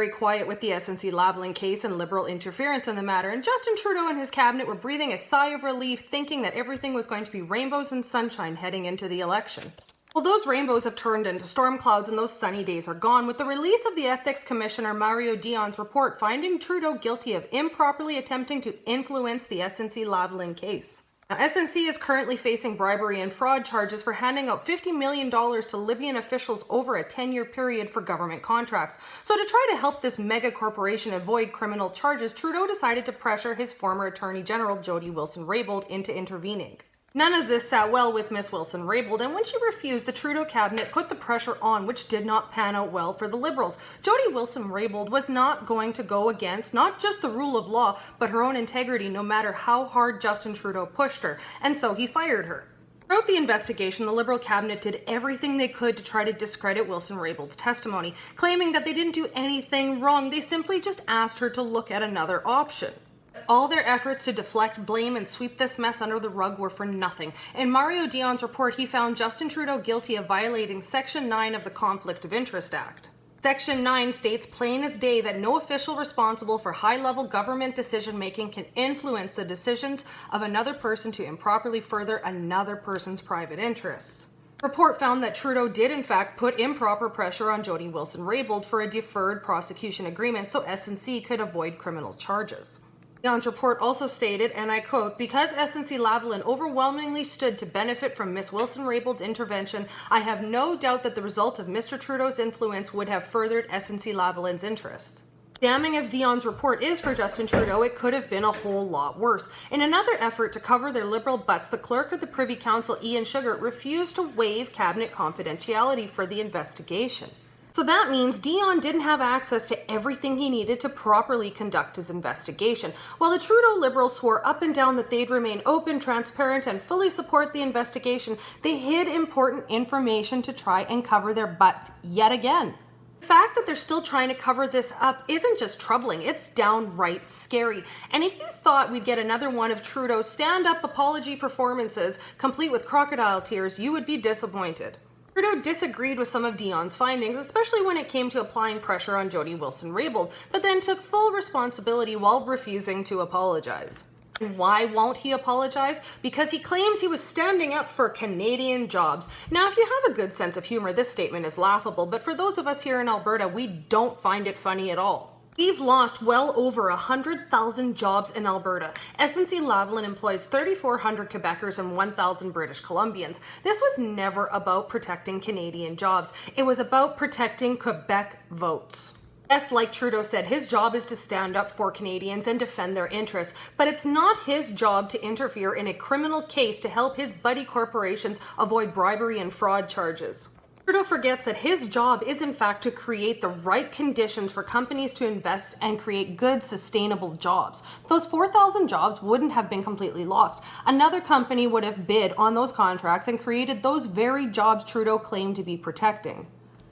very quiet with the SNC-Lavalin case and Liberal interference in the matter, and Justin Trudeau and his cabinet were breathing a sigh of relief, thinking that everything was going to be rainbows and sunshine heading into the election. Well, those rainbows have turned into storm clouds and those sunny days are gone with the release of the Ethics Commissioner Mario Dion's report finding Trudeau guilty of improperly attempting to influence the SNC-Lavalin case. Now, SNC is currently facing bribery and fraud charges for handing out $50 million to Libyan officials over a 10-year period for government contracts. So to try to help this mega corporation avoid criminal charges, Trudeau decided to pressure his former Attorney General Jody Wilson-Raybould into intervening. None of this sat well with Miss Wilson-Raybould, and when she refused, the Trudeau cabinet put the pressure on, which did not pan out well for the Liberals. Jody Wilson-Raybould was not going to go against not just the rule of law, but her own integrity, no matter how hard Justin Trudeau pushed her, and so he fired her. Throughout the investigation, the Liberal cabinet did everything they could to try to discredit Wilson-Raybould's testimony, claiming that they didn't do anything wrong. They simply just asked her to look at another option. All their efforts to deflect blame and sweep this mess under the rug were for nothing. In Mario Dion's report, he found Justin Trudeau guilty of violating Section 9 of the Conflict of Interest Act. Section 9 states plain as day that no official responsible for high-level government decision-making can influence the decisions of another person to improperly further another person's private interests. The report found that Trudeau did in fact put improper pressure on Jody Wilson-Raybould for a deferred prosecution agreement so SNC could avoid criminal charges. Dion's report also stated, and I quote, "Because SNC-Lavalin overwhelmingly stood to benefit from Miss Wilson-Raybould's intervention, I have no doubt that the result of Mr. Trudeau's influence would have furthered SNC-Lavalin's interests." Damning as Dion's report is for Justin Trudeau, it could have been a whole lot worse. In another effort to cover their Liberal butts, the clerk of the Privy Council, Ian Sugar, refused to waive cabinet confidentiality for the investigation. So that means Dion didn't have access to everything he needed to properly conduct his investigation. While the Trudeau Liberals swore up and down that they'd remain open, transparent, and fully support the investigation, they hid important information to try and cover their butts yet again. The fact that they're still trying to cover this up isn't just troubling, it's downright scary. And if you thought we'd get another one of Trudeau's stand-up apology performances, complete with crocodile tears, you would be disappointed. Trudeau disagreed with some of Dion's findings, especially when it came to applying pressure on Jody Wilson-Raybould, but then took full responsibility while refusing to apologize. And why won't he apologize? Because he claims he was standing up for Canadian jobs. Now, if you have a good sense of humor, this statement is laughable, but for those of us here in Alberta, we don't find it funny at all. We've lost well over 100,000 jobs in Alberta. SNC-Lavalin employs 3,400 Quebecers and 1,000 British Columbians. This was never about protecting Canadian jobs. It was about protecting Quebec votes. Yes, like Trudeau said, his job is to stand up for Canadians and defend their interests, but it's not his job to interfere in a criminal case to help his buddy corporations avoid bribery and fraud charges. Trudeau forgets that his job is in fact to create the right conditions for companies to invest and create good, sustainable jobs. Those 4,000 jobs wouldn't have been completely lost. Another company would have bid on those contracts and created those very jobs Trudeau claimed to be protecting.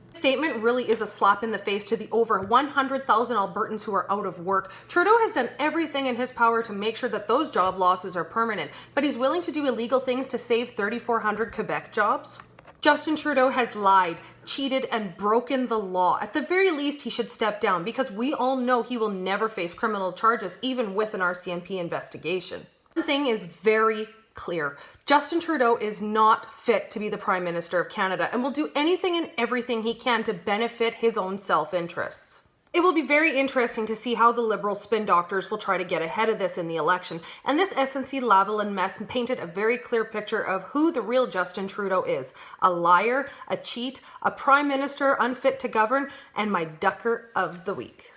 This statement really is a slap in the face to the over 100,000 Albertans who are out of work. Trudeau has done everything in his power to make sure that those job losses are permanent, but he's willing to do illegal things to save 3,400 Quebec jobs? Justin Trudeau has lied, cheated, and broken the law. At the very least, he should step down because we all know he will never face criminal charges, even with an RCMP investigation. One thing is very clear. Justin Trudeau is not fit to be the Prime Minister of Canada and will do anything and everything he can to benefit his own self-interests. It will be very interesting to see how the Liberal spin doctors will try to get ahead of this in the election, and this SNC-Lavalin mess painted a very clear picture of who the real Justin Trudeau is. A liar, a cheat, a Prime Minister unfit to govern, and my Ducker of the Week.